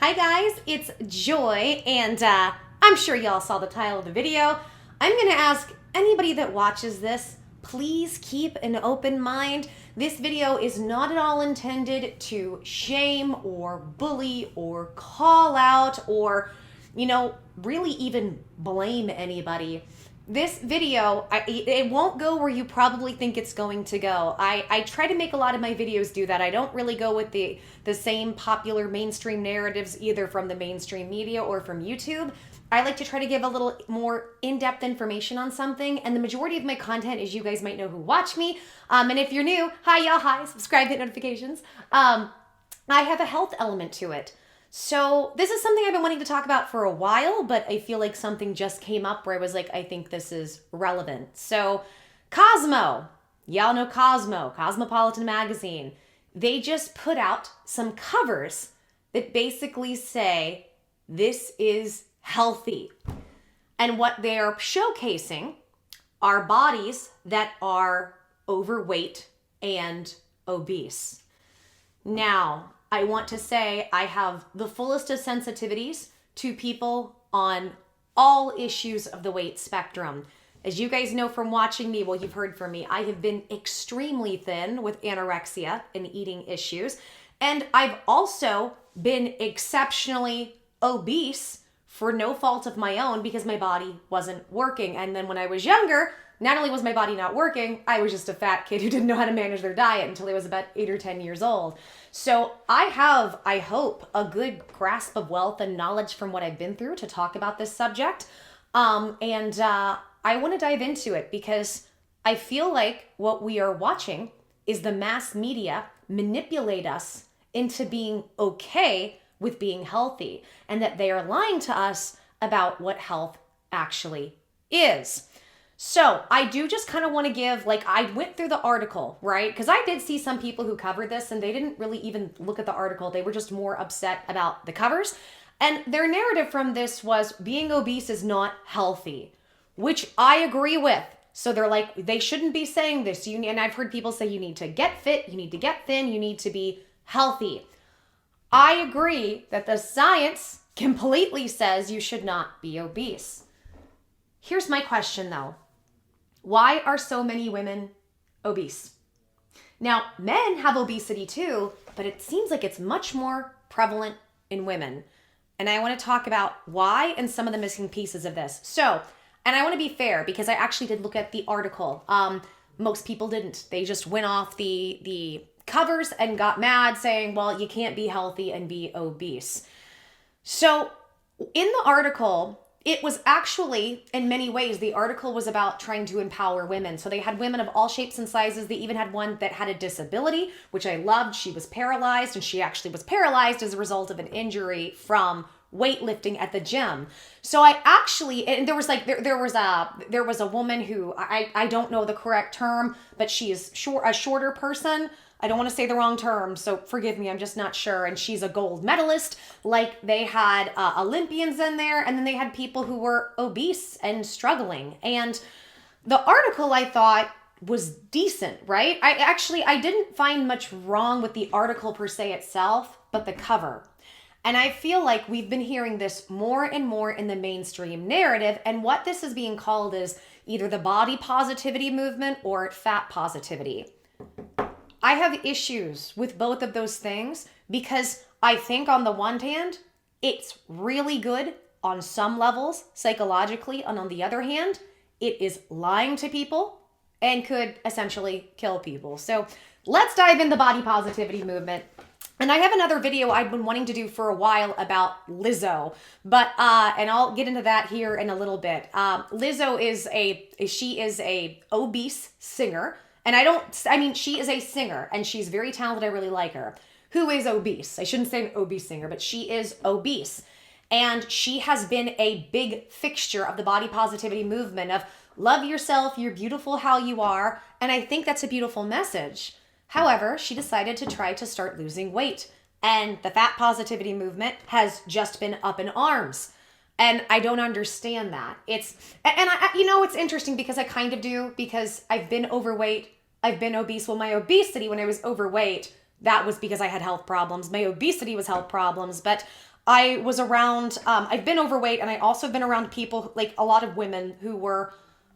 Hi guys, it's Joy, and I'm sure y'all saw the title of the video. I'm gonna ask anybody that watches this, please keep an open mind. This video is not at all intended to shame or bully or call out or, really even blame anybody. This video, it won't go where you probably think it's going to go. I try to make a lot of my videos do that. I don't really go with the same popular mainstream narratives either from the mainstream media or from YouTube. I like to try to give a little more in-depth information on something, and the majority of my content, as you guys might know who watch me, and if you're new, hi y'all, hi, subscribe, hit notifications. I have a health element to it. So this is something I've been wanting to talk about for a while, but I feel like something just came up where I was like, I think this is relevant. So Cosmo, y'all know Cosmo, Cosmopolitan Magazine. They just put out some covers that basically say, this is healthy. And what they're showcasing are bodies that are overweight and obese. Now, I want to say I have the fullest of sensitivities to people on all issues of the weight spectrum. As you guys know from watching me, well, you've heard from me, I have been extremely thin with anorexia and eating issues. And I've also been exceptionally obese for no fault of my own because my body wasn't working. And then when I was younger, not only was my body not working, I was just a fat kid who didn't know how to manage their diet until I was about 8 or 10 years old. So I have, I hope, a good grasp of wealth and knowledge from what I've been through to talk about this subject. I want to dive into it because I feel like what we are watching is the mass media manipulate us into being okay with being healthy, and that they are lying to us about what health actually is. So I do just kind of want to give, I went through the article, right? Because I did see some people who covered this and they didn't really even look at the article. They were just more upset about the covers. And their narrative from this was being obese is not healthy, which I agree with. So they're like, they shouldn't be saying this. And I've heard people say you need to get fit, you need to get thin, you need to be healthy. I agree that the science completely says you should not be obese. Here's my question though. Why are so many women obese? Now, men have obesity too, but it seems like it's much more prevalent in women. And I want to talk about why and some of the missing pieces of this. So, and I want to be fair because I actually did look at the article. Most people didn't. They just went off the covers and got mad saying, well, you can't be healthy and be obese. So in the article, it was actually, in many ways, the article was about trying to empower women. So they had women of all shapes and sizes. They even had one that had a disability, which I loved. She was paralyzed, and she actually was paralyzed as a result of an injury from weightlifting at the gym. So I actually, and there was a woman who, I don't know the correct term, but she is a shorter person. I don't want to say the wrong term, so forgive me, I'm just not sure. And she's a gold medalist. Like, they had Olympians in there, and then they had people who were obese and struggling. And the article, I thought, was decent, right? I didn't find much wrong with the article per se itself, but the cover. And I feel like we've been hearing this more and more in the mainstream narrative, and what this is being called is either the body positivity movement or fat positivity. I have issues with both of those things because I think on the one hand, it's really good on some levels psychologically, and on the other hand, it is lying to people and could essentially kill people. So let's dive in the body positivity movement. And I have another video I've been wanting to do for a while about Lizzo, but and I'll get into that here in a little bit. Lizzo is a obese singer. And she is a singer and she's very talented. I really like her. Who is obese? I shouldn't say an obese singer, but she is obese. And she has been a big fixture of the body positivity movement of love yourself, you're beautiful how you are. And I think that's a beautiful message. However, she decided to try to start losing weight. And the fat positivity movement has just been up in arms. And I don't understand that. It's interesting because I kind of do, because I've been overweight, I've been obese. Well, my obesity, when I was overweight, that was because I had health problems. My obesity was health problems, but I was around, I've been overweight, and I also have been around people, like a lot of women who were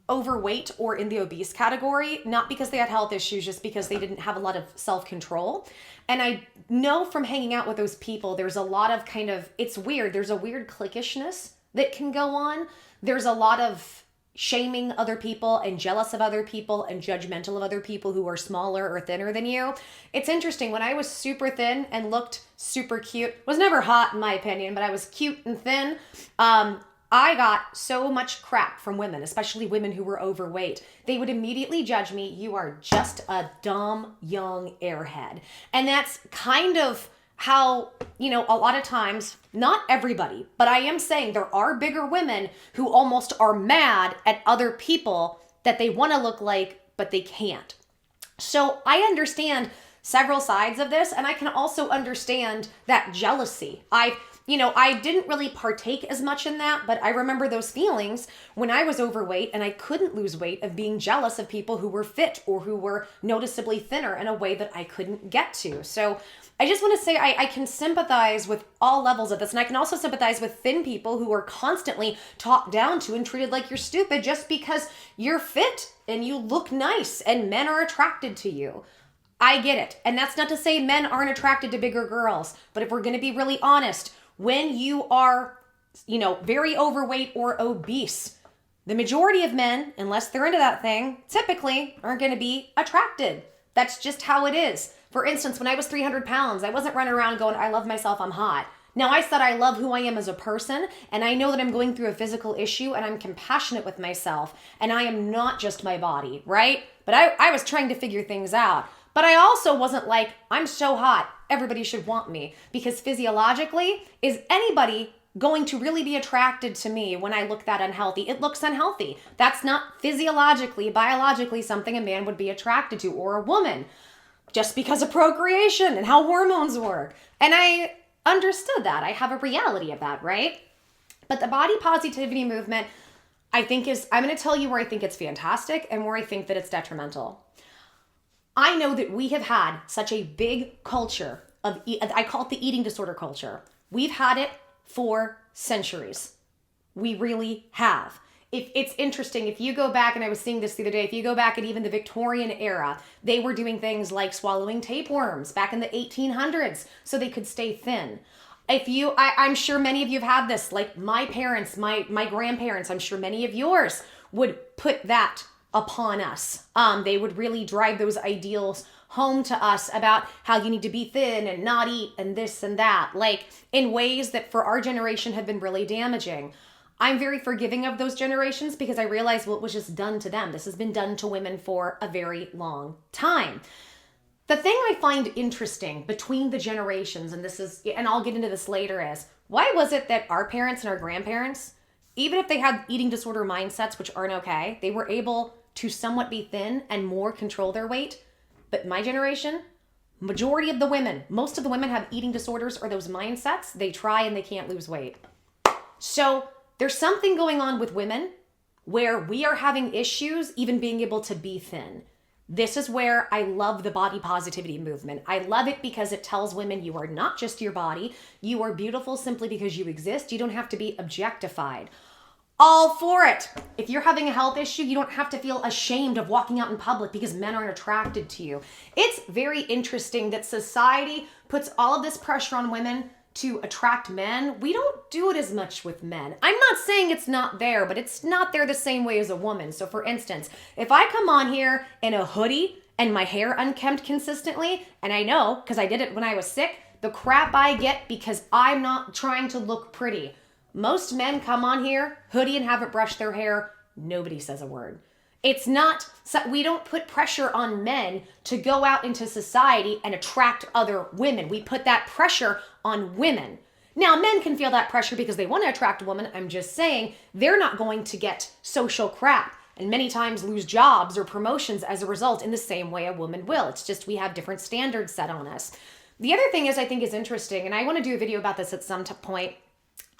overweight or in the obese category, not because they had health issues, just because they didn't have a lot of self-control. And I know from hanging out with those people, there's a lot of kind of, it's weird. There's a weird cliquishness that can go on. There's a lot of shaming other people and jealous of other people and judgmental of other people who are smaller or thinner than you. It's interesting. When I was super thin and looked super cute, was never hot in my opinion, but I was cute and thin. I got so much crap from women, especially women who were overweight. They would immediately judge me. You are just a dumb, young airhead. And that's kind of how, a lot of times, not everybody, but I am saying there are bigger women who almost are mad at other people that they want to look like, but they can't. So I understand several sides of this, and I can also understand that jealousy. I didn't really partake as much in that, but I remember those feelings when I was overweight and I couldn't lose weight, of being jealous of people who were fit or who were noticeably thinner in a way that I couldn't get to. So I just want to say I can sympathize with all levels of this. And I can also sympathize with thin people who are constantly talked down to and treated like you're stupid just because you're fit and you look nice and men are attracted to you. I get it. And that's not to say men aren't attracted to bigger girls. But if we're going to be really honest, when you are, very overweight or obese, the majority of men, unless they're into that thing, typically aren't going to be attracted. That's just how it is. For instance, when I was 300 pounds, I wasn't running around going, I love myself, I'm hot. Now, I said I love who I am as a person, and I know that I'm going through a physical issue, and I'm compassionate with myself, and I am not just my body, right? But I was trying to figure things out. But I also wasn't like, I'm so hot, everybody should want me. Because physiologically, is anybody going to really be attracted to me when I look that unhealthy? It looks unhealthy. That's not physiologically, biologically something a man would be attracted to, or a woman, just because of procreation and how hormones work. And I understood that. I have a reality of that, right? But the body positivity movement, I'm going to tell you where I think it's fantastic and where I think that it's detrimental. I know that we have had such a big culture of, I call it the eating disorder culture. We've had it for centuries. We really have. It's interesting, if you go back, and I was seeing this the other day, if you go back at even the Victorian era, they were doing things like swallowing tapeworms back in the 1800s so they could stay thin. I'm sure many of you have had this, like my parents, my grandparents, I'm sure many of yours would put that upon us. They would really drive those ideals home to us about how you need to be thin and not eat and this and that, like in ways that for our generation have been really damaging. I'm very forgiving of those generations because I realize what was just done to them. This has been done to women for a very long time. The thing I find interesting between the generations, and I'll get into this later, is why was it that our parents and our grandparents, even if they had eating disorder mindsets, which aren't okay, they were able to somewhat be thin and more control their weight? But my generation, majority of the women, most of the women have eating disorders or those mindsets. They try and they can't lose weight. So there's something going on with women where we are having issues even being able to be thin. This is where I love the body positivity movement. I love it because it tells women you are not just your body. You are beautiful simply because you exist. You don't have to be objectified. All for it. If you're having a health issue, you don't have to feel ashamed of walking out in public because men aren't attracted to you. It's very interesting that society puts all of this pressure on women to attract men. We don't do it as much with men. I'm not saying it's not there, but it's not there the same way as a woman. So for instance, if I come on here in a hoodie and my hair unkempt consistently, and I know because I did it when I was sick, the crap I get because I'm not trying to look pretty. Most men come on here, hoodie, and haven't brushed their hair. Nobody says a word. It's not, we don't put pressure on men to go out into society and attract other women. We put that pressure on women. Now, men can feel that pressure because they want to attract a woman. I'm just saying they're not going to get social crap and many times lose jobs or promotions as a result in the same way a woman will. It's just we have different standards set on us. The other thing I think is interesting, and I want to do a video about this at some point.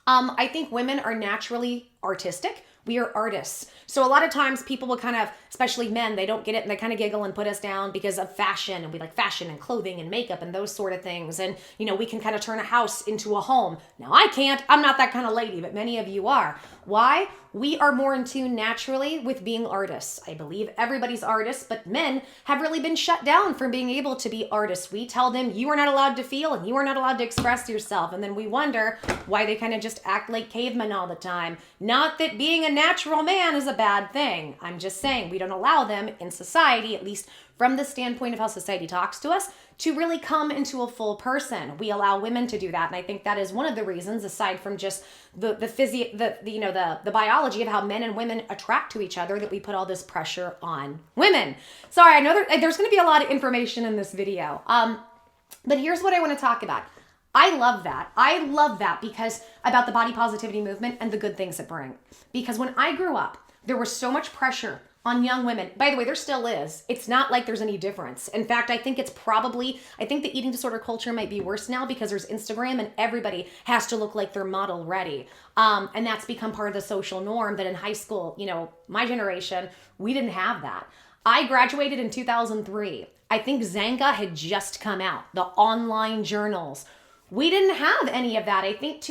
I think women are naturally artistic. We are artists. So a lot of times people will kind of, especially men, they don't get it and they kind of giggle and put us down because of fashion, and we like fashion and clothing and makeup and those sort of things. And, you know, we can kind of turn a house into a home. Now I can't, I'm not that kind of lady, but many of you are. Why? We are more in tune naturally with being artists. I believe everybody's artists, but men have really been shut down from being able to be artists. We tell them you are not allowed to feel and you are not allowed to express yourself. And then we wonder why they kind of just act like cavemen all the time. Not that being a natural man is a bad thing. I'm just saying we don't allow them in society, at least from the standpoint of how society talks to us, to really come into a full person. We allow women to do that, and I think that is one of the reasons, aside from just the biology of how men and women attract to each other, that we put all this pressure on women. Sorry, I know there's going to be a lot of information in this video, but here's what I want to talk about. I love that. I love that because about the body positivity movement and the good things it brings. Because when I grew up, there was so much pressure on young women. By the way, there still is. It's not like there's any difference. In fact, I think the eating disorder culture might be worse now because there's Instagram and everybody has to look like they're model ready. And that's become part of the social norm that in high school, you know, my generation, we didn't have that. I graduated in 2003. I think Xanga had just come out, the online journals. We didn't have any of that. I think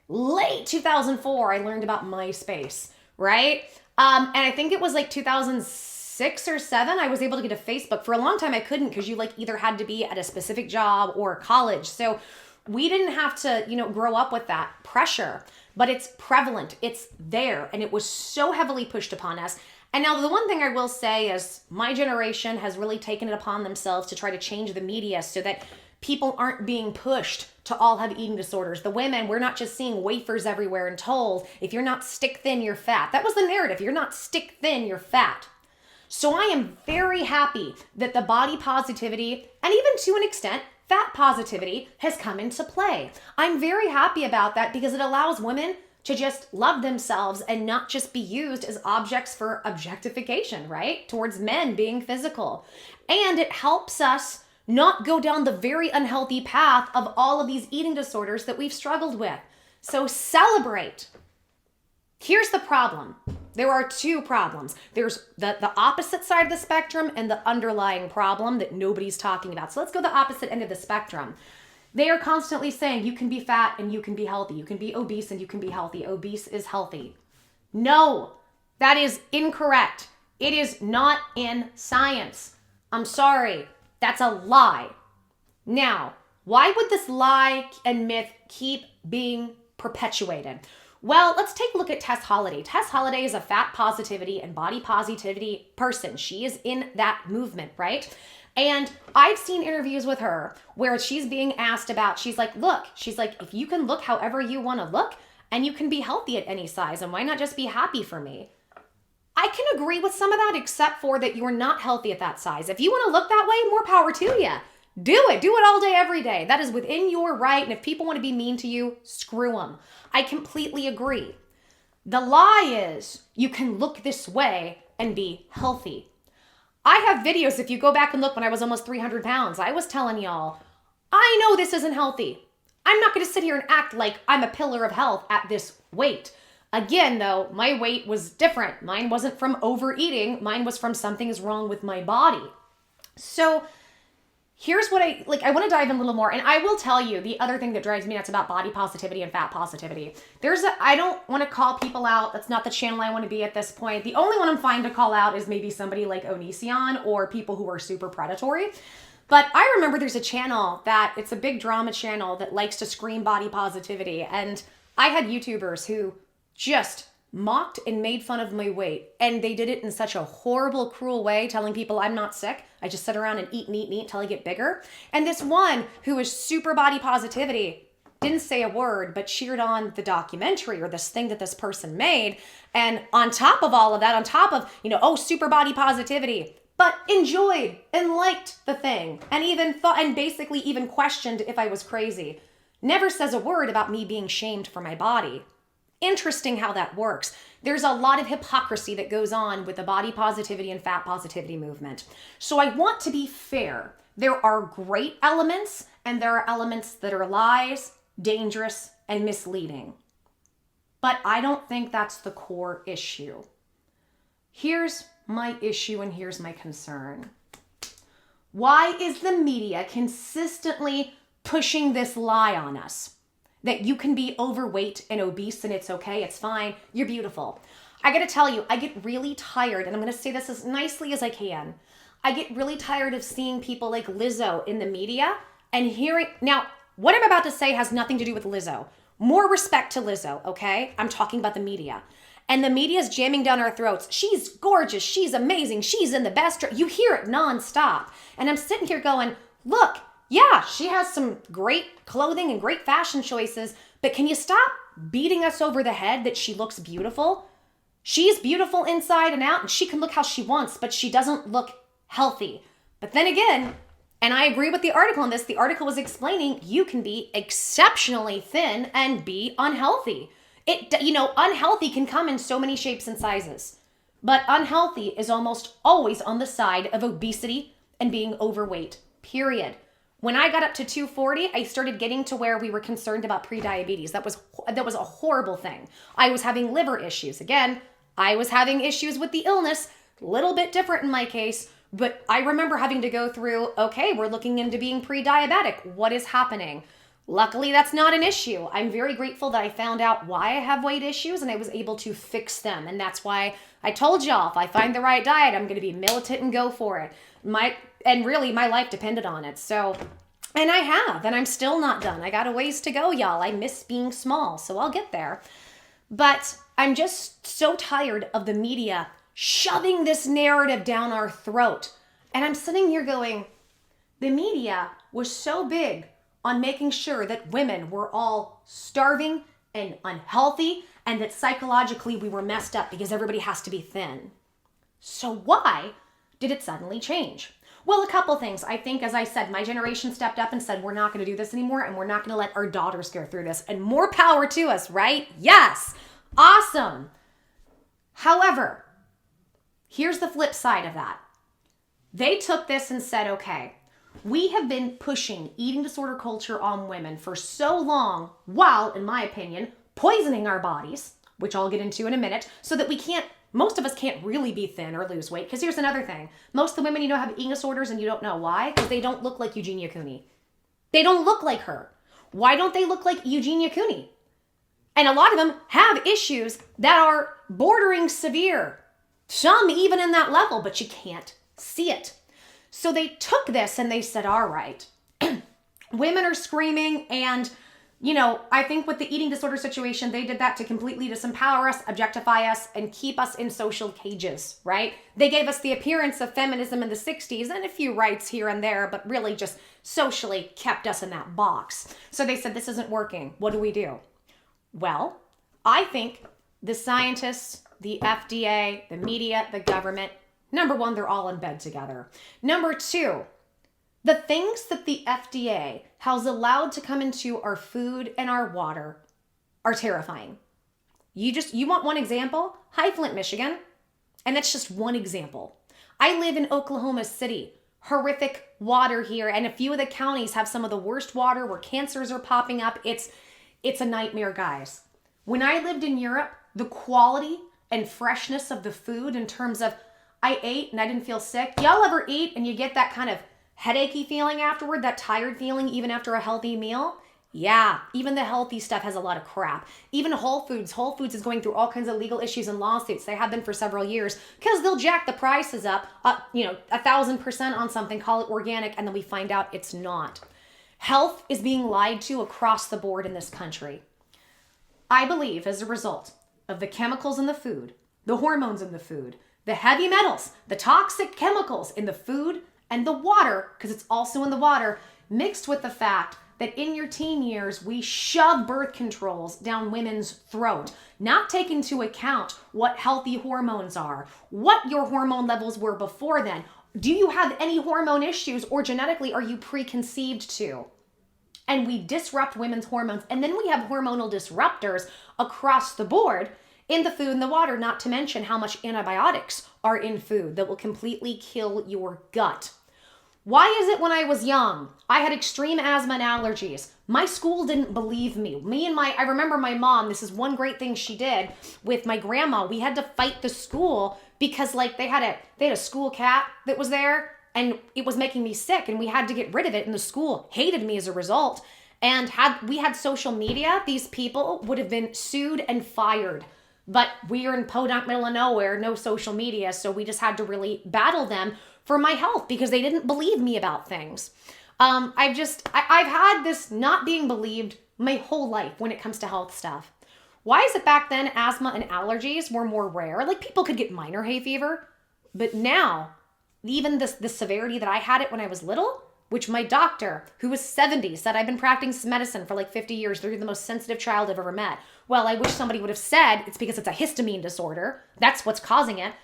late 2004, I learned about MySpace, right? And I think it was like 2006 or 7, I was able to get a Facebook. For a long time, I couldn't because you like either had to be at a specific job or college. So we didn't have to, you know, grow up with that pressure, but it's prevalent. It's there. And it was so heavily pushed upon us. And now the one thing I will say is my generation has really taken it upon themselves to try to change the media so that people aren't being pushed to all have eating disorders. The women, we're not just seeing wafers everywhere and told, if you're not stick thin, you're fat. That was the narrative. You're not stick thin, you're fat. So I am very happy that the body positivity, and even to an extent, fat positivity has come into play. I'm very happy about that because it allows women to just love themselves and not just be used as objects for objectification, right? Towards men being physical. And it helps us not go down the very unhealthy path of all of these eating disorders that we've struggled with. So celebrate. Here's the problem. There are two problems. There's the opposite side of the spectrum and the underlying problem that nobody's talking about. So let's go the opposite end of the spectrum. They are constantly saying you can be fat and you can be healthy. You can be obese and you can be healthy. Obese is healthy. No, that is incorrect. It is not in science. I'm sorry. That's a lie. Now, why would this lie and myth keep being perpetuated? Well, let's take a look at Tess Holliday. Tess Holliday is a fat positivity and body positivity person. She is in that movement, right? And I've seen interviews with her where she's being asked about, she's like, if you can look however you want to look and you can be healthy at any size, and why not just be happy for me? I can agree with some of that, except for that you're not healthy at that size. If you want to look that way, more power to you. Do it. Do it all day, every day. That is within your right. And if people want to be mean to you, screw them. I completely agree. The lie is you can look this way and be healthy. I have videos, if you go back and look when I was almost 300 pounds, I was telling y'all, I know this isn't healthy. I'm not going to sit here and act like I'm a pillar of health at this weight. Again, though, my weight was different. Mine wasn't from overeating. Mine was from something is wrong with my body. So here's what I want to dive in a little more. And I will tell you the other thing that drives me nuts about body positivity and fat positivity. I don't want to call people out. That's not the channel I want to be at this point. The only one I'm fine to call out is maybe somebody like Onision or people who are super predatory. But I remember there's a channel that, it's a big drama channel that likes to scream body positivity. And I had YouTubers who just mocked and made fun of my weight. And they did it in such a horrible, cruel way, telling people I'm not sick. I just sit around and eat until I get bigger. And this one who is super body positivity didn't say a word, but cheered on the documentary or this thing that this person made. And on top of all of that, on top of, super body positivity, but enjoyed and liked the thing and even thought and basically even questioned if I was crazy. Never says a word about me being shamed for my body. Interesting how that works. There's a lot of hypocrisy that goes on with the body positivity and fat positivity movement. So I want to be fair. There are great elements and there are elements that are lies, dangerous, and misleading. But I don't think that's the core issue. Here's my issue and here's my concern. Why is the media consistently pushing this lie on us that you can be overweight and obese and it's okay, it's fine, you're beautiful? I gotta tell you, I get really tired, and I'm gonna say this as nicely as I can. I get really tired of seeing people like Lizzo in the media and hearing, now, what I'm about to say has nothing to do with Lizzo. More respect to Lizzo, okay? I'm talking about the media. And the media's jamming down our throats. She's gorgeous. She's amazing. She's in the best. You hear it nonstop. And I'm sitting here going, look, yeah, she has some great clothing and great fashion choices, but can you stop beating us over the head that she looks beautiful? She's beautiful inside and out, and she can look how she wants, but she doesn't look healthy. But then again, and I agree with the article on this, the article was explaining you can be exceptionally thin and be unhealthy. Unhealthy can come in so many shapes and sizes, but unhealthy is almost always on the side of obesity and being overweight, period. When I got up to 240, I started getting to where we were concerned about prediabetes. That was a horrible thing. I was having liver issues. Again, I was having issues with the illness, a little bit different in my case, but I remember having to go through, okay, we're looking into being pre-diabetic. What is happening? Luckily, that's not an issue. I'm very grateful that I found out why I have weight issues and I was able to fix them. And that's why I told y'all, if I find the right diet, I'm going to be militant and go for it. My life depended on it. So, and I have, and I'm still not done. I got a ways to go, y'all. I miss being small, so I'll get there. But I'm just so tired of the media shoving this narrative down our throat. And I'm sitting here going, the media was so big on making sure that women were all starving and unhealthy and that psychologically we were messed up because everybody has to be thin. So why did it suddenly change? Well, a couple things. I think, as I said, my generation stepped up and said, we're not going to do this anymore and we're not going to let our daughters go through this. And more power to us, right? Yes. Awesome. However, here's the flip side of that. They took this and said, okay, we have been pushing eating disorder culture on women for so long while, in my opinion, poisoning our bodies, which I'll get into in a minute, so that most of us can't really be thin or lose weight. Because here's another thing. Most of the women have eating disorders and you don't know why. Because they don't look like Eugenia Cooney. They don't look like her. Why don't they look like Eugenia Cooney? And a lot of them have issues that are bordering severe. Some even in that level, but you can't see it. So they took this and they said, all right, women are screaming and, I think with the eating disorder situation, they did that to completely disempower us, objectify us, and keep us in social cages, right? They gave us the appearance of feminism in the 60s and a few rights here and there, but really just socially kept us in that box. So they said, this isn't working. What do we do? Well, I think the scientists, the FDA, the media, the government, number one, they're all in bed together. Number two, the things that the FDA has allowed to come into our food and our water are terrifying. You want one example? High Flint, Michigan. And that's just one example. I live in Oklahoma City. Horrific water here. And a few of the counties have some of the worst water where cancers are popping up. It's a nightmare, guys. When I lived in Europe, the quality and freshness of the food in terms of I ate and I didn't feel sick. Y'all ever eat and you get that kind of headachy feeling afterward, that tired feeling even after a healthy meal? Yeah, even the healthy stuff has a lot of crap. Even Whole Foods is going through all kinds of legal issues and lawsuits. They have been for several years because they'll jack the prices up, 1,000% on something, call it organic, and then we find out it's not. Health is being lied to across the board in this country. I believe as a result of the chemicals in the food, the hormones in the food, the heavy metals, the toxic chemicals in the food and the water, because it's also in the water, mixed with the fact that in your teen years, we shove birth controls down women's throat, not take into account what healthy hormones are, what your hormone levels were before then. Do you have any hormone issues or genetically are you preconceived to? And we disrupt women's hormones. And then we have hormonal disruptors across the board in the food and the water, not to mention how much antibiotics are in food that will completely kill your gut. Why is it when I was young, I had extreme asthma and allergies? My school didn't believe me. I remember my mom, this is one great thing she did with my grandma. We had to fight the school because like they had a school cat that was there and it was making me sick and we had to get rid of it and the school hated me as a result. And had we had social media, these people would have been sued and fired. But we are in Podunk, middle of nowhere, no social media, so we just had to really battle them for my health because they didn't believe me about things. I've had this not being believed my whole life when it comes to health stuff. Why is it back then asthma and allergies were more rare? Like people could get minor hay fever, but now even the severity that I had it when I was little, which my doctor, who was 70, said I've been practicing medicine for like 50 years. They're the most sensitive child I've ever met. Well, I wish somebody would have said it's because it's a histamine disorder. That's what's causing it.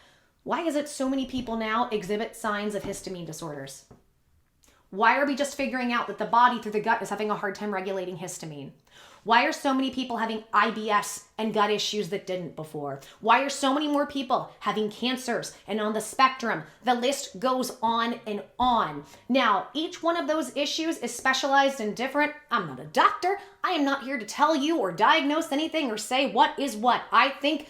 Why is it so many people now exhibit signs of histamine disorders? Why are we just figuring out that the body through the gut is having a hard time regulating histamine? Why are so many people having IBS and gut issues that didn't before? Why are so many more people having cancers and on the spectrum? The list goes on and on. Now, each one of those issues is specialized and different. I'm not a doctor. I am not here to tell you or diagnose anything or say what is what. I think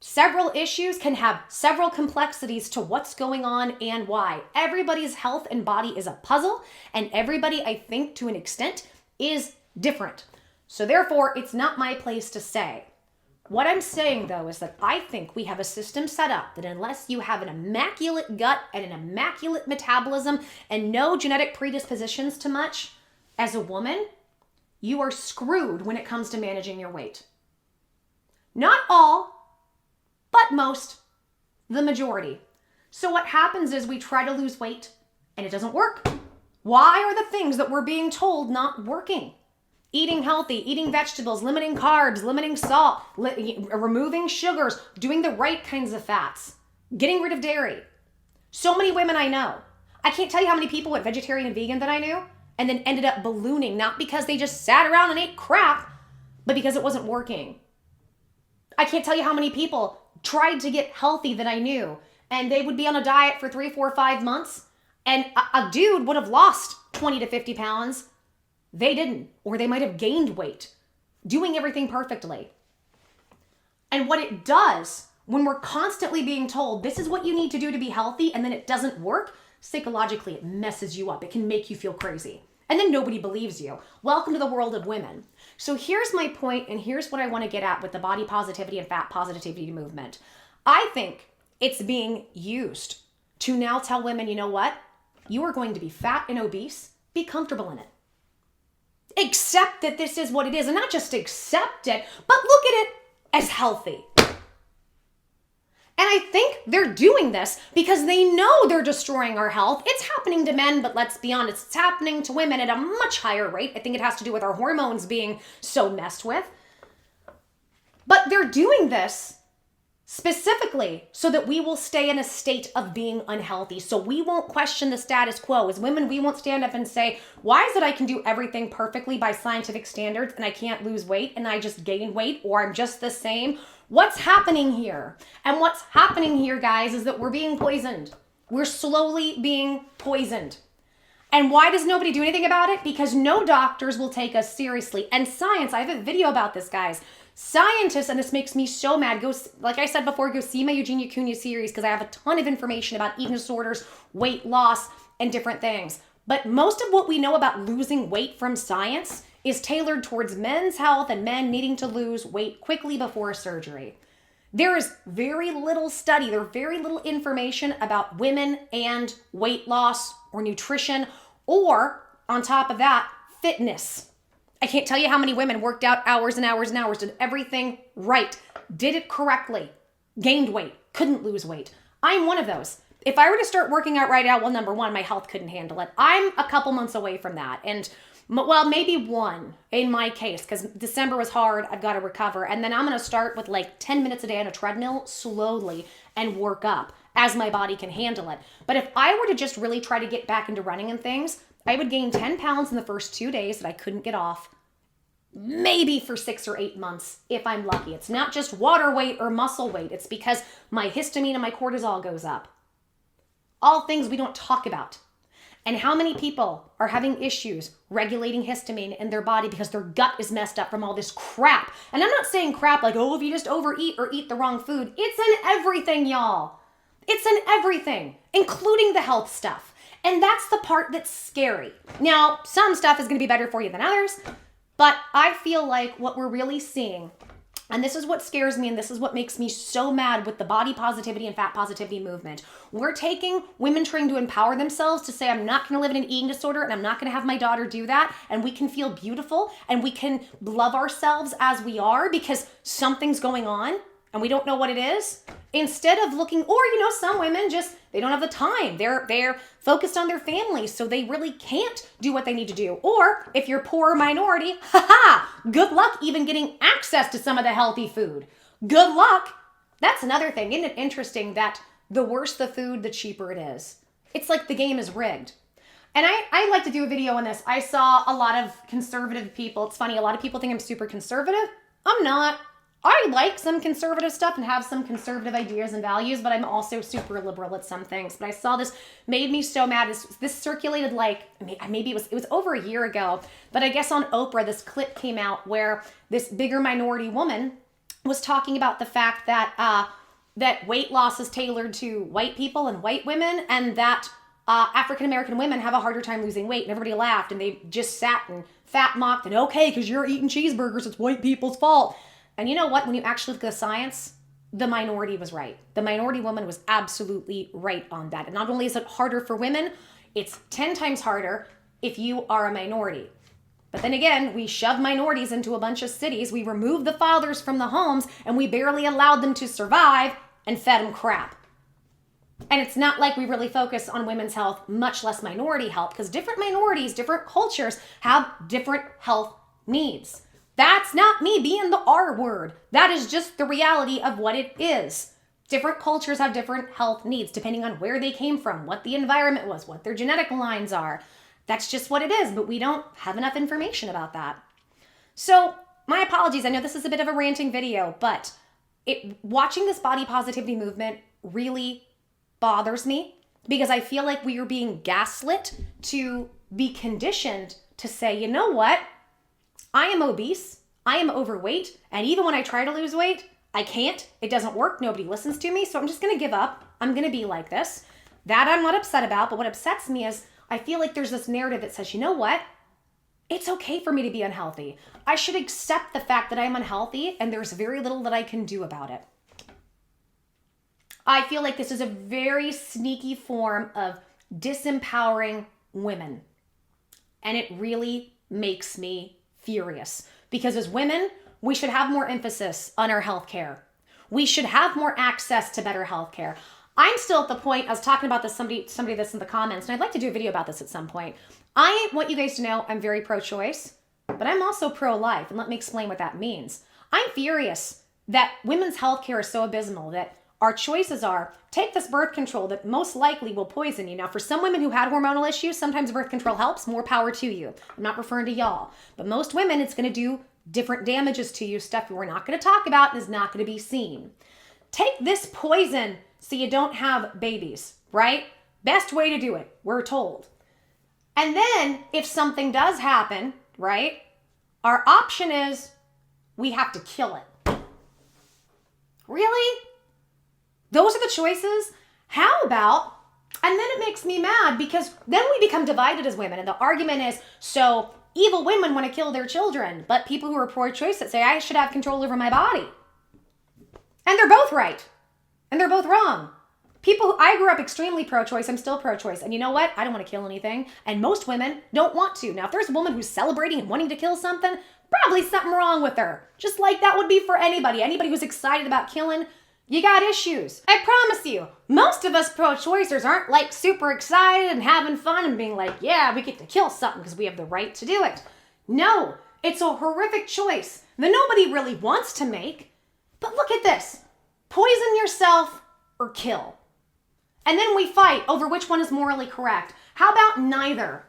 several issues can have several complexities to what's going on and why. Everybody's health and body is a puzzle, and everybody, I think, to an extent, is different. So therefore, it's not my place to say. What I'm saying, though, is that I think we have a system set up that unless you have an immaculate gut and an immaculate metabolism and no genetic predispositions to much, as a woman, you are screwed when it comes to managing your weight. Not all, but most, the majority. So what happens is we try to lose weight and it doesn't work. Why are the things that we're being told not working? Eating healthy, eating vegetables, limiting carbs, limiting salt, removing sugars, doing the right kinds of fats, getting rid of dairy. So many women I know. I can't tell you how many people went vegetarian and vegan that I knew and then ended up ballooning, not because they just sat around and ate crap, but because it wasn't working. I can't tell you how many people tried to get healthy that I knew and they would be on a diet for 3, 4, 5 months and a dude would have lost 20 to 50 pounds. They didn't, or they might have gained weight, doing everything perfectly. And what it does when we're constantly being told this is what you need to do to be healthy and then it doesn't work, psychologically it messes you up. It can make you feel crazy. And then nobody believes you. Welcome to the world of women. So here's my point, and here's what I want to get at with the body positivity and fat positivity movement. I think it's being used to now tell women, you know what? You are going to be fat and obese. Be comfortable in it. Accept that this is what it is, and not just accept it, but look at it as healthy. And I think they're doing this because they know they're destroying our health. It's happening to men, but let's be honest, it's happening to women at a much higher rate. I think it has to do with our hormones being so messed with. But they're doing this specifically so that we will stay in a state of being unhealthy. So we won't question the status quo. As women, we won't stand up and say, why is it I can do everything perfectly by scientific standards and I can't lose weight and I just gain weight or I'm just the same? What's happening here? And what's happening here, guys, is that we're being poisoned. We're slowly being poisoned. And why does nobody do anything about it? Because no doctors will take us seriously. And science, I have a video about this, guys. Scientists, and this makes me so mad, go, like I said before, go see my Eugenia Cunha series because I have a ton of information about eating disorders, weight loss, and different things. But most of what we know about losing weight from science is tailored towards men's health and men needing to lose weight quickly before surgery. There is very little study, there's very little information about women and weight loss or nutrition, or on top of that, fitness. I can't tell you how many women worked out hours and hours and hours, did everything right, did it correctly, gained weight, couldn't lose weight. I'm one of those. If I were to start working out right now, well, number one, my health couldn't handle it. I'm a couple months away from that. And well, maybe one in my case, because December was hard. I've got to recover. And then I'm going to start with like 10 minutes a day on a treadmill slowly and work up as my body can handle it. But if I were to just really try to get back into running and things, I would gain 10 pounds in the first 2 days that I couldn't get off. Maybe for 6 or 8 months, if I'm lucky. It's not just water weight or muscle weight. It's because my histamine and my cortisol goes up. All things we don't talk about. And how many people are having issues regulating histamine in their body because their gut is messed up from all this crap? And I'm not saying crap like, oh, if you just overeat or eat the wrong food. It's in everything, y'all. It's in everything, including the health stuff. And that's the part that's scary. Now, some stuff is going to be better for you than others, but I feel like what we're really seeing, and this is what scares me, and this is what makes me so mad with the body positivity and fat positivity movement. We're taking women trying to empower themselves to say, I'm not going to live in an eating disorder, and I'm not going to have my daughter do that, and we can feel beautiful, and we can love ourselves as we are because something's going on, and we don't know what it is. Instead of looking, or, some women just, they don't have the time. They're focused on their families, so they really can't do what they need to do. Or if you're poor or minority, good luck even getting access to some of the healthy food. Good luck. That's another thing. Isn't it interesting that the worse the food, the cheaper it is? It's like the game is rigged. And I like to do a video on this. I saw a lot of conservative people. It's funny, a lot of people think I'm super conservative. I'm not. I like some conservative stuff and have some conservative ideas and values, but I'm also super liberal at some things. But I saw this, made me so mad. This circulated like, maybe it was over a year ago, but I guess on Oprah, this clip came out where this bigger minority woman was talking about the fact that that weight loss is tailored to white people and white women, and that African-American women have a harder time losing weight. And everybody laughed, and they just sat and fat mocked, and okay, because you're eating cheeseburgers, it's white people's fault. And you know what? When you actually look at the science, the minority was right. The minority woman was absolutely right on that. And not only is it harder for women, it's 10 times harder if you are a minority. But then again, we shove minorities into a bunch of cities. We remove the fathers from the homes, and we barely allowed them to survive and fed them crap. And it's not like we really focus on women's health, much less minority health, because different minorities, different cultures have different health needs. That's not me being the R word. That is just the reality of what it is. Different cultures have different health needs depending on where they came from, what the environment was, what their genetic lines are. That's just what it is, but we don't have enough information about that. So my apologies. I know this is a bit of a ranting video, but watching this body positivity movement really bothers me because I feel like we are being gaslit to be conditioned to say, you know what? I am obese, I am overweight, and even when I try to lose weight, I can't. It doesn't work. Nobody listens to me, so I'm just going to give up. I'm going to be like this. That I'm not upset about, but what upsets me is I feel like there's this narrative that says, you know what? It's okay for me to be unhealthy. I should accept the fact that I'm unhealthy, and there's very little that I can do about it. I feel like this is a very sneaky form of disempowering women, and it really makes me furious because as women, we should have more emphasis on our health care. We should have more access to better health care. I'm still at the point, I was talking about this, somebody that's in the comments, and I'd like to do a video about this at some point. I want you guys to know I'm very pro-choice, but I'm also pro-life, and let me explain what that means. I'm furious that women's health care is so abysmal that our choices are take this birth control that most likely will poison you. Now, for some women who had hormonal issues, sometimes birth control helps. More power to you. I'm not referring to y'all. But most women, it's going to do different damages to you, stuff we're not going to talk about and is not going to be seen. Take this poison so you don't have babies, right? Best way to do it, we're told. And then if something does happen, right, our option is we have to kill it. Really? Those are the choices? How about, and then it makes me mad because then we become divided as women. And the argument is, so evil women want to kill their children, but people who are pro-choice that say I should have control over my body. And they're both right. And they're both wrong. I grew up extremely pro-choice. I'm still pro-choice. And you know what? I don't want to kill anything. And most women don't want to. Now, if there's a woman who's celebrating and wanting to kill something, probably something wrong with her. Just like that would be for anybody. Anybody who's excited about killing, you got issues. I promise you, most of us pro-choicers aren't like super excited and having fun and being like, yeah, we get to kill something because we have the right to do it. No, it's a horrific choice that nobody really wants to make. But look at this. Poison yourself or kill. And then we fight over which one is morally correct. How about neither?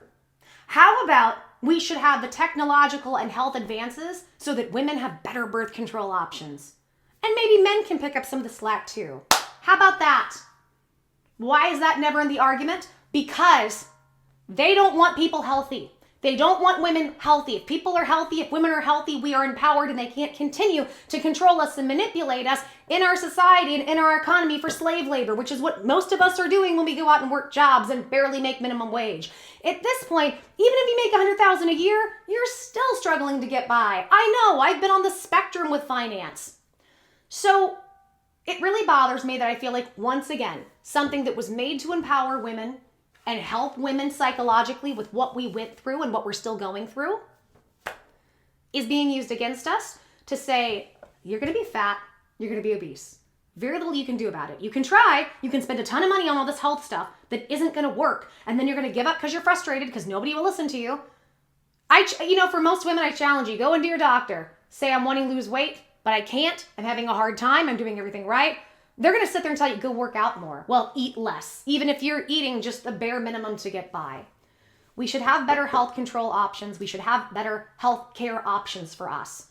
How about we should have the technological and health advances so that women have better birth control options? And maybe men can pick up some of the slack too. How about that? Why is that never in the argument? Because They don't want people healthy. They don't want women healthy. If people are healthy, if women are healthy, we are empowered, and they can't continue to control us and manipulate us in our society and in our economy for slave labor, which is what most of us are doing when we go out and work jobs and barely make minimum wage. At this point, even if you make $100,000 a year, you're still struggling to get by. I know, I've been on the spectrum with finance. So it really bothers me that I feel like, once again, something that was made to empower women and help women psychologically with what we went through and what we're still going through is being used against us to say, you're going to be fat, you're going to be obese. Very little you can do about it. You can try, you can spend a ton of money on all this health stuff that isn't going to work, and then you're going to give up because you're frustrated because nobody will listen to you. For most women, I challenge you, go into your doctor, say I'm wanting to lose weight, but I can't, I'm having a hard time, I'm doing everything right. They're going to sit there and tell you, go work out more. Well, eat less, even if you're eating just the bare minimum to get by. We should have better health control options. We should have better health care options for us.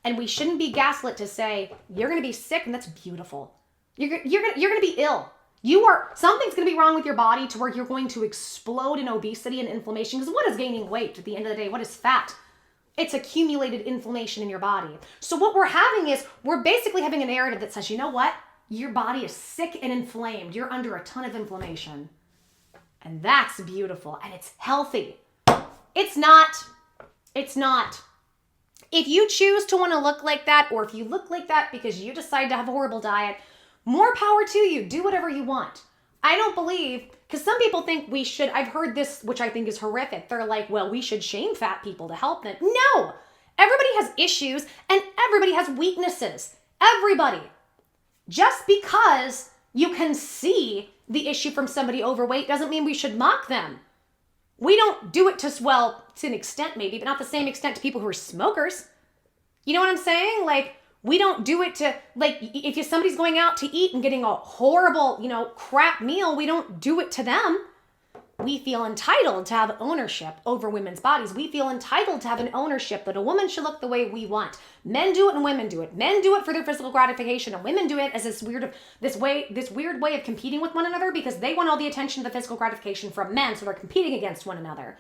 And we shouldn't be gaslit to say, you're going to be sick, and that's beautiful. You're going to be ill. Something's going to be wrong with your body to where you're going to explode in obesity and inflammation. Because what is gaining weight at the end of the day? What is fat? It's accumulated inflammation in your body. So what we're having is, we're basically having a narrative that says, you know what? Your body is sick and inflamed. You're under a ton of inflammation. And that's beautiful. And it's healthy. It's not. It's not. If you choose to want to look like that, or if you look like that because you decide to have a horrible diet, more power to you. Do whatever you want. I don't believe, because some people think we should, I've heard this, which I think is horrific. They're like, well, we should shame fat people to help them. No. Everybody has issues and everybody has weaknesses. Everybody. Just because you can see the issue from somebody overweight doesn't mean we should mock them. We don't do it to an extent maybe, but not the same extent to people who are smokers. You know what I'm saying? Like, we don't do it to, like, if somebody's going out to eat and getting a horrible, crap meal, we don't do it to them. We feel entitled to have ownership over women's bodies. We feel entitled to have an ownership that a woman should look the way we want. Men do it and women do it. Men do it for their physical gratification, and women do it as this weird way of competing with one another because they want all the attention, the physical gratification from men, so they're competing against one another.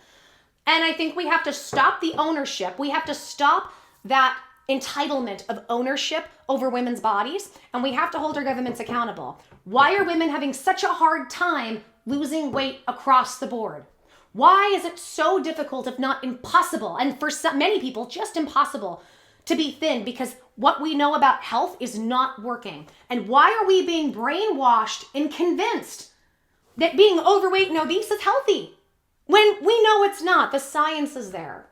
And I think we have to stop the ownership. We have to stop that entitlement of ownership over women's bodies, and we have to hold our governments accountable. Why are women having such a hard time losing weight across the board? Why is it so difficult, if not impossible, and for many people, just impossible to be thin? Because what we know about health is not working. And why are we being brainwashed and convinced that being overweight and obese is healthy when we know it's not? The science is there.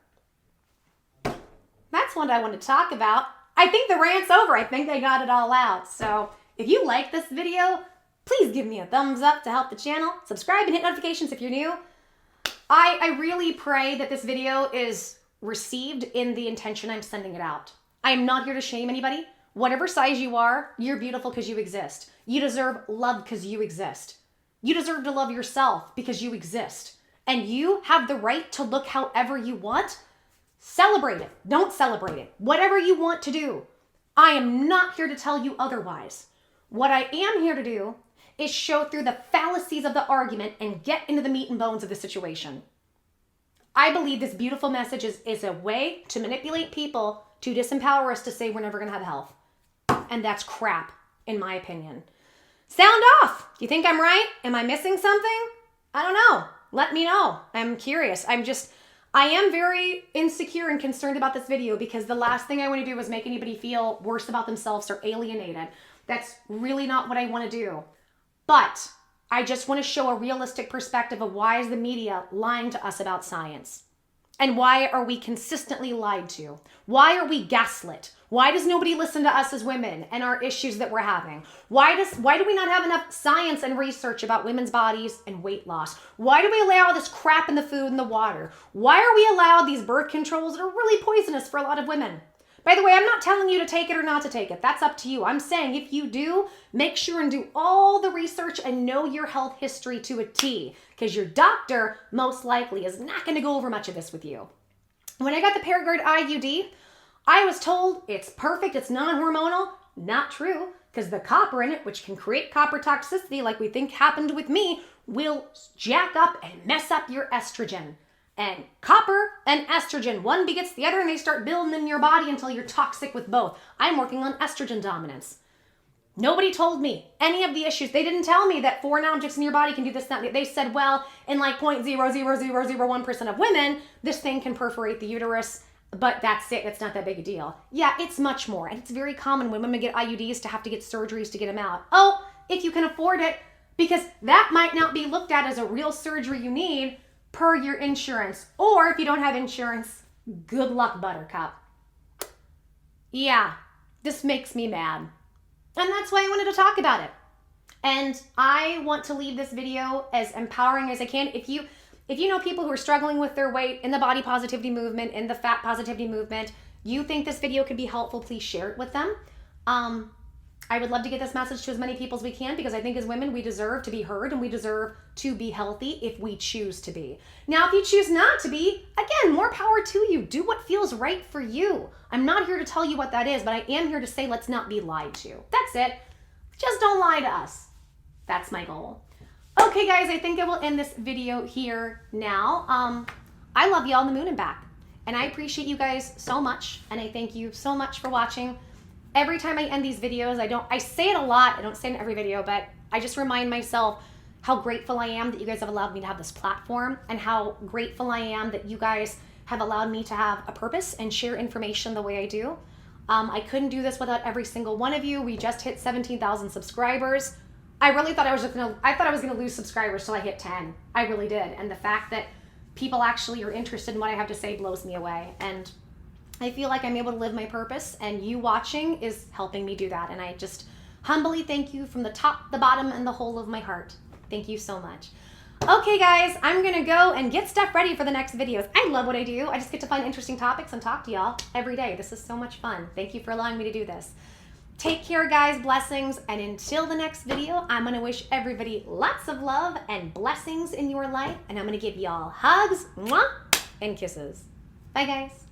That's what I want to talk about. I think the rant's over. I think they got it all out. So if you like this video, please give me a thumbs up to help the channel. Subscribe and hit notifications if you're new. I really pray that this video is received in the intention I'm sending it out. I am not here to shame anybody. Whatever size you are, you're beautiful because you exist. You deserve love because you exist. You deserve to love yourself because you exist. And you have the right to look however you want. Celebrate it. Don't celebrate it. Whatever you want to do. I am not here to tell you otherwise. What I am here to do is show through the fallacies of the argument and get into the meat and bones of the situation. I believe this beautiful message is a way to manipulate people to disempower us to say we're never going to have health. And that's crap, in my opinion. Sound off. Do you think I'm right? Am I missing something? I don't know. Let me know. I'm curious. I am very insecure and concerned about this video because the last thing I want to do is make anybody feel worse about themselves or alienated. That's really not what I want to do. But I just want to show a realistic perspective of why is the media lying to us about science? And why are we consistently lied to? Why are we gaslit? Why does nobody listen to us as women and our issues that we're having? Why do we not have enough science and research about women's bodies and weight loss? Why do we allow all this crap in the food and the water? Why are we allowed these birth controls that are really poisonous for a lot of women? By the way, I'm not telling you to take it or not to take it. That's up to you. I'm saying if you do, make sure and do all the research and know your health history to a T, because your doctor most likely is not going to go over much of this with you. When I got the Paragard IUD, I was told it's perfect, it's non-hormonal. Not true, because the copper in it, which can create copper toxicity like we think happened with me, will jack up and mess up your estrogen. And copper and estrogen, one begets the other, and they start building in your body until you're toxic with both. I'm working on estrogen dominance. Nobody told me any of the issues. They didn't tell me that foreign objects in your body can do this, that. They said, well, in like 0.00001% of women, this thing can perforate the uterus, but that's it. It's not that big a deal. Yeah, it's much more. And it's very common when women get IUDs to have to get surgeries to get them out. Oh, if you can afford it, because that might not be looked at as a real surgery you need per your insurance. Or if you don't have insurance, good luck, buttercup. Yeah, this makes me mad. And that's why I wanted to talk about it. And I want to leave this video as empowering as I can. If you know people who are struggling with their weight in the body positivity movement, in the fat positivity movement, you think this video could be helpful, please share it with them. I would love to get this message to as many people as we can, because I think as women, we deserve to be heard and we deserve to be healthy if we choose to be. Now, if you choose not to be, again, more power to you. Do what feels right for you. I'm not here to tell you what that is, but I am here to say let's not be lied to. That's it. Just don't lie to us. That's my goal. Okay, guys, I think I will end this video here now. I love you all in the moon and back. And I appreciate you guys so much. And I thank you so much for watching. Every time I end these videos, I say it a lot. I don't say it in every video, but I just remind myself how grateful I am that you guys have allowed me to have this platform, and how grateful I am that you guys have allowed me to have a purpose and share information the way I do. I couldn't do this without every single one of you. We just hit 17,000 subscribers. I really thought I was gonna lose subscribers till I hit 10. I really did. And the fact that people actually are interested in what I have to say blows me away. And I feel like I'm able to live my purpose, and you watching is helping me do that. And I just humbly thank you from the top, the bottom, and the whole of my heart. Thank you so much. Okay, guys, I'm gonna go and get stuff ready for the next videos. I love what I do. I just get to find interesting topics and talk to y'all every day. This is so much fun. Thank you for allowing me to do this. Take care, guys, blessings. And until the next video, I'm gonna wish everybody lots of love and blessings in your life. And I'm gonna give y'all hugs, mwah, and kisses. Bye, guys.